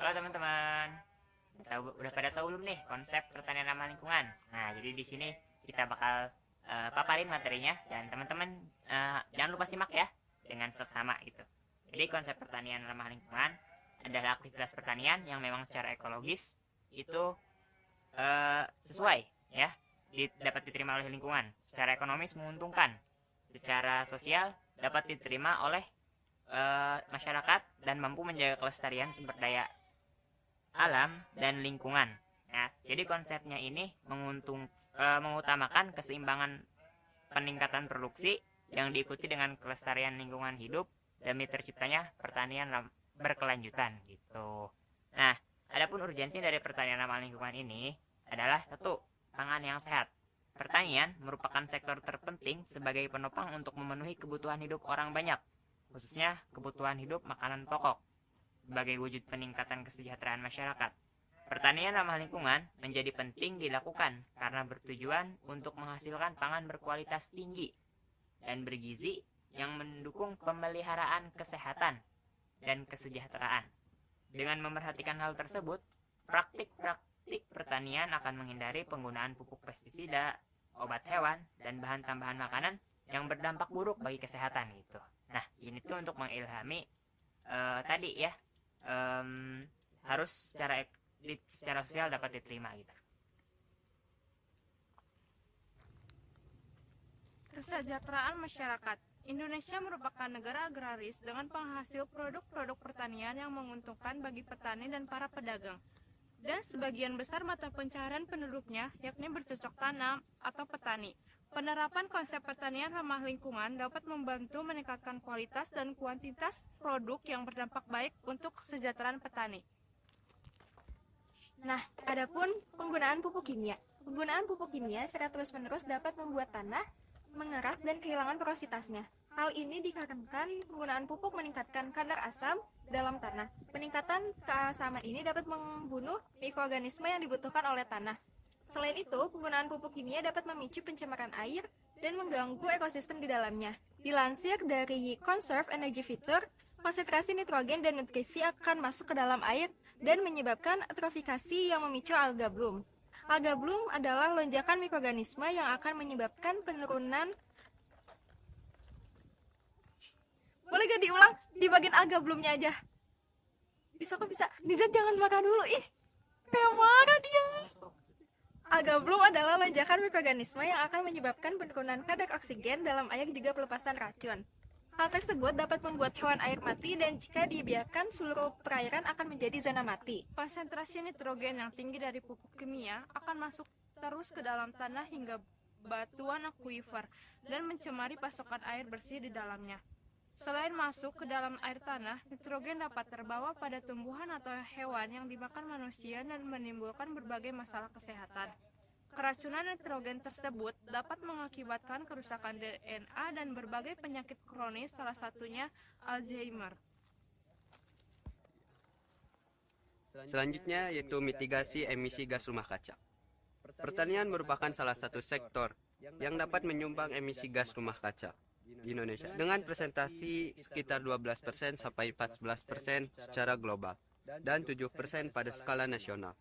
Halo teman-teman. Udah pada tahu belum nih konsep pertanian ramah lingkungan? Nah, jadi di sini kita bakal paparin materinya dan teman-teman jangan lupa simak ya dengan seksama gitu. Jadi konsep pertanian ramah lingkungan adalah aktivitas pertanian yang memang secara ekologis itu sesuai ya dapat diterima oleh lingkungan, secara ekonomis menguntungkan, secara sosial dapat diterima oleh masyarakat dan mampu menjaga kelestarian sumber daya alam dan lingkungan. Nah, jadi konsepnya ini mengutamakan keseimbangan peningkatan produksi yang diikuti dengan kelestarian lingkungan hidup demi terciptanya pertanian berkelanjutan gitu. Nah, adapun urgensi dari pertanian ramah lingkungan ini adalah satu, pangan yang sehat. Pertanian merupakan sektor terpenting sebagai penopang untuk memenuhi kebutuhan hidup orang banyak, khususnya kebutuhan hidup makanan pokok. Sebagai wujud peningkatan kesejahteraan masyarakat, pertanian ramah lingkungan menjadi penting dilakukan karena bertujuan untuk menghasilkan pangan berkualitas tinggi dan bergizi yang mendukung pemeliharaan kesehatan dan kesejahteraan. Dengan memerhatikan hal tersebut, praktik-praktik pertanian akan menghindari penggunaan pupuk pestisida, obat hewan, dan bahan tambahan makanan yang berdampak buruk bagi kesehatan gitu. Nah, ini tuh untuk mengilhami tadi ya, harus secara sosial dapat diterima gitu. Kesejahteraan masyarakat. Indonesia merupakan negara agraris dengan penghasil produk-produk pertanian yang menguntungkan bagi petani dan para pedagang. Dan sebagian besar mata pencaharian penduduknya yakni bercocok tanam atau petani. Penerapan konsep pertanian ramah lingkungan dapat membantu meningkatkan kualitas dan kuantitas produk yang berdampak baik untuk kesejahteraan petani. Nah, adapun penggunaan pupuk kimia. Penggunaan pupuk kimia secara terus-menerus dapat membuat tanah mengeras dan kehilangan porositasnya. Hal ini dikarenakan penggunaan pupuk meningkatkan kadar asam dalam tanah. Peningkatan keasaman ini dapat membunuh mikroorganisme yang dibutuhkan oleh tanah. Selain itu, penggunaan pupuk kimia dapat memicu pencemaran air dan mengganggu ekosistem di dalamnya. Dilansir dari Conserve Energy Future, konsentrasi nitrogen dan nutrisi akan masuk ke dalam air dan menyebabkan eutrofikasi yang memicu alga bloom. Alga bloom adalah lonjakan mikroorganisme yang akan menyebabkan penurunan. Boleh gak diulang di bagian alga bloomnya aja? Bisa kok bisa. Nizat jangan marah dulu, kayak marah dia. Alga bloom adalah lonjakan mikroorganisme yang akan menyebabkan penurunan kadar oksigen dalam air juga pelepasan racun. Hal tersebut dapat membuat hewan air mati dan jika dibiarkan seluruh perairan akan menjadi zona mati. Konsentrasi nitrogen yang tinggi dari pupuk kimia akan masuk terus ke dalam tanah hingga batuan akuifer dan mencemari pasokan air bersih di dalamnya. Selain masuk ke dalam air tanah, nitrogen dapat terbawa pada tumbuhan atau hewan yang dimakan manusia dan menimbulkan berbagai masalah kesehatan. Keracunan nitrogen tersebut dapat mengakibatkan kerusakan DNA dan berbagai penyakit kronis, salah satunya Alzheimer. Selanjutnya yaitu mitigasi emisi gas rumah kaca. Pertanian merupakan salah satu sektor yang dapat menyumbang emisi gas rumah kaca di Indonesia dengan presentasi sekitar 12% sampai 14% secara global dan 7% pada skala nasional.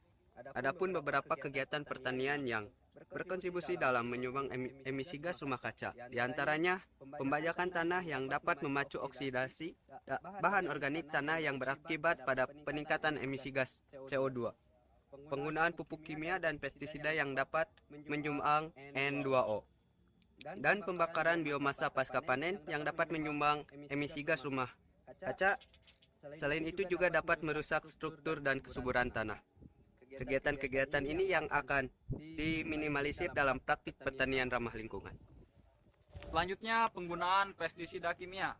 Adapun beberapa kegiatan pertanian yang berkontribusi dalam menyumbang emisi gas rumah kaca, diantaranya pembajakan tanah yang dapat memacu oksidasi bahan organik tanah yang berakibat pada peningkatan emisi gas CO2, penggunaan pupuk kimia dan pestisida yang dapat menyumbang N2O, dan pembakaran biomasa pasca panen yang dapat menyumbang emisi gas rumah kaca. Selain itu juga dapat merusak struktur dan kesuburan tanah. Kegiatan-kegiatan ini yang akan diminimalisir dalam praktik pertanian ramah lingkungan. Selanjutnya, penggunaan pestisida kimia.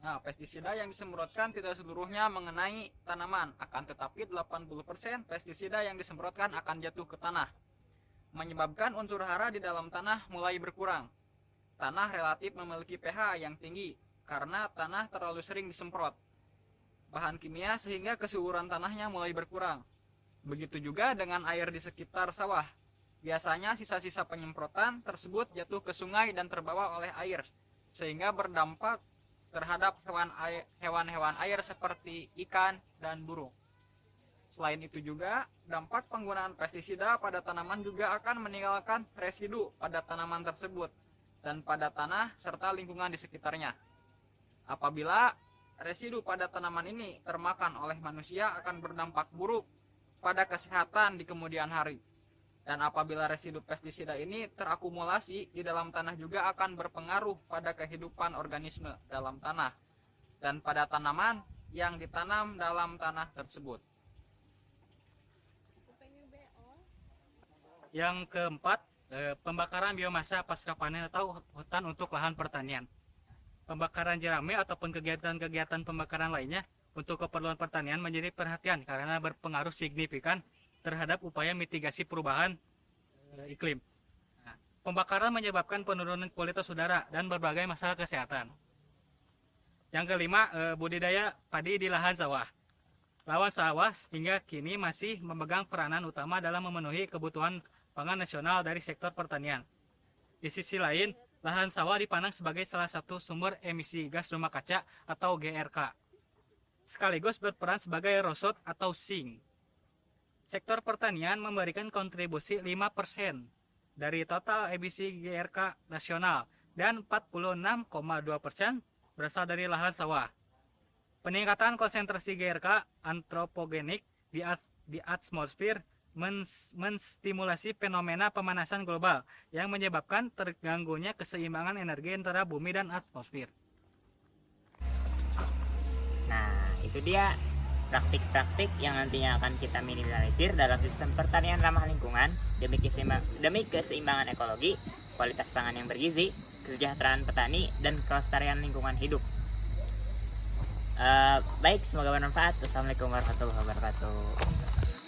Nah, pestisida yang disemprotkan tidak seluruhnya mengenai tanaman, akan tetapi 80% pestisida yang disemprotkan akan jatuh ke tanah, menyebabkan unsur hara di dalam tanah mulai berkurang. Tanah relatif memiliki pH yang tinggi karena tanah terlalu sering disemprot bahan kimia sehingga kesuburan tanahnya mulai berkurang. Begitu juga dengan air di sekitar sawah. Biasanya sisa-sisa penyemprotan tersebut jatuh ke sungai dan terbawa oleh air, sehingga berdampak terhadap hewan-hewan air seperti ikan dan burung. Selain itu juga, dampak penggunaan pestisida pada tanaman juga akan meninggalkan residu pada tanaman tersebut dan pada tanah serta lingkungan di sekitarnya. Apabila residu pada tanaman ini termakan oleh manusia akan berdampak buruk pada kesehatan di kemudian hari. Dan apabila residu pestisida ini terakumulasi di dalam tanah juga akan berpengaruh pada kehidupan organisme dalam tanah dan pada tanaman yang ditanam dalam tanah tersebut. Yang keempat, pembakaran biomasa pasca panen atau hutan untuk lahan pertanian. Pembakaran jerami ataupun kegiatan-kegiatan pembakaran lainnya untuk keperluan pertanian menjadi perhatian karena berpengaruh signifikan terhadap upaya mitigasi perubahan iklim. Nah, pembakaran menyebabkan penurunan kualitas udara dan berbagai masalah kesehatan. Yang kelima, budidaya padi di lahan sawah. Lahan sawah hingga kini masih memegang peranan utama dalam memenuhi kebutuhan pangan nasional dari sektor pertanian. Di sisi lain, lahan sawah dipandang sebagai salah satu sumber emisi gas rumah kaca atau GRK, sekaligus berperan sebagai rosot atau sink. Sektor pertanian memberikan kontribusi 5% dari total emisi GRK nasional dan 46,2% berasal dari lahan sawah. Peningkatan konsentrasi GRK antropogenik di atmosfer menstimulasi fenomena pemanasan global yang menyebabkan terganggunya keseimbangan energi antara bumi dan atmosfer. Nah, itu dia praktik-praktik yang nantinya akan kita minimalisir dalam sistem pertanian ramah lingkungan demi keseimbangan ekologi, kualitas pangan yang bergizi, kesejahteraan petani, dan kelestarian lingkungan hidup. Baik, semoga bermanfaat. Wassalamualaikum warahmatullahi wabarakatuh.